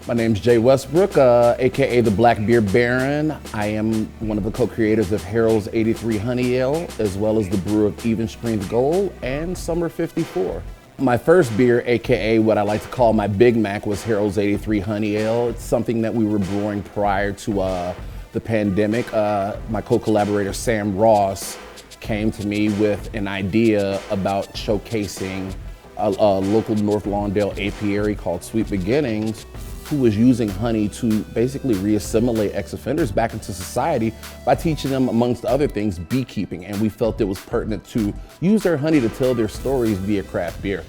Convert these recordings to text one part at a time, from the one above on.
My name's Jay Westbrook, aka the Black Beer Baron. I am one of the co-creators of Harold's 83 Honey Ale, as well as the brewer of Even Springs Gold and Summer 54. My first beer, aka what I like to call my Big Mac, was Harold's 83 Honey Ale. It's something that we were brewing prior to the pandemic. My co-collaborator Sam Ross came to me with an idea about showcasing a local North Lawndale apiary called Sweet Beginnings, who was using honey to basically re-assimilate ex-offenders back into society by teaching them, amongst other things, beekeeping. And we felt it was pertinent to use their honey to tell their stories via craft beer.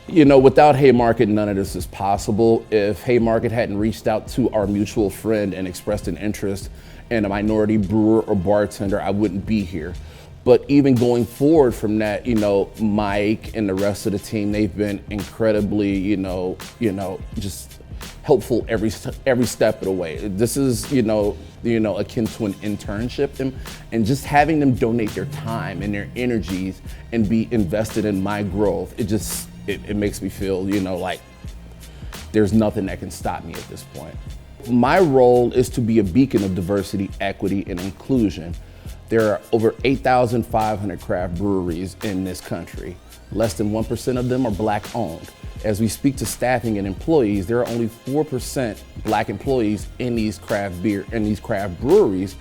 You know, without Haymarket, none of this is possible. If Haymarket hadn't reached out to our mutual friend and expressed an interest in a minority brewer or bartender, I wouldn't be here. But even going forward from that, you know, Mike and the rest of the team, they've been incredibly, just helpful every step of the way. This is, akin to an internship, and just having them donate their time and their energies and be invested in my growth. It makes me feel, like there's nothing that can stop me at this point. My role is to be a beacon of diversity, equity, and inclusion. There are over 8,500 craft breweries in this country. Less than 1% of them are Black owned. As we speak to staffing and employees, there are only 4% Black employees in these craft breweries.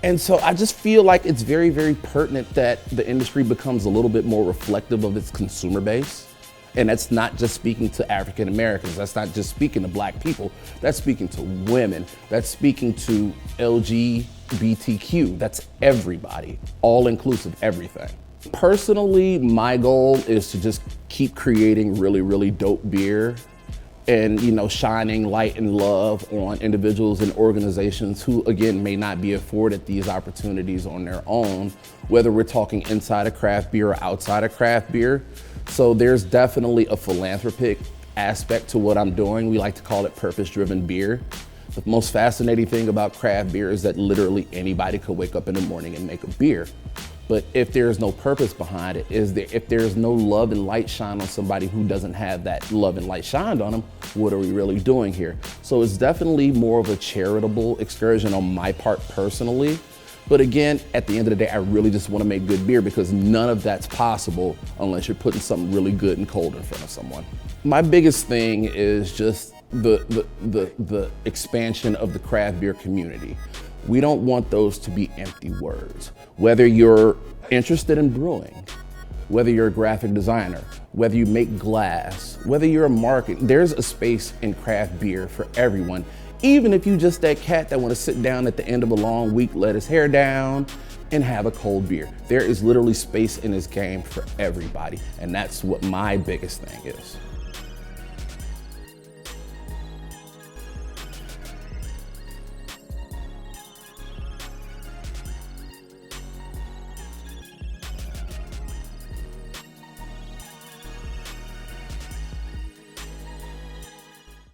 And so I just feel like it's very, very pertinent that the industry becomes a little bit more reflective of its consumer base. And that's not just speaking to African Americans, that's not just speaking to Black people, that's speaking to women, that's speaking to LGBTQ, that's everybody, all inclusive, everything. Personally, my goal is to just keep creating really, really dope beer and, shining light and love on individuals and organizations who, again, may not be afforded these opportunities on their own, whether we're talking inside of craft beer or outside of craft beer. So there's definitely a philanthropic aspect to what I'm doing. We like to call it purpose-driven beer. The most fascinating thing about craft beer is that literally anybody could wake up in the morning and make a beer. But if there's no purpose behind it, if there's no love and light shine on somebody who doesn't have that love and light shined on them, what are we really doing here? So it's definitely more of a charitable excursion on my part personally. But again, at the end of the day, I really just want to make good beer, because none of that's possible unless you're putting something really good and cold in front of someone. My biggest thing is just the expansion of the craft beer community. We don't want those to be empty words. Whether you're interested in brewing, whether you're a graphic designer, whether you make glass, whether you're a market, there's a space in craft beer for everyone. Even if you just that cat that want to sit down at the end of a long week, let his hair down, and have a cold beer. There is literally space in this game for everybody, and that's what my biggest thing is.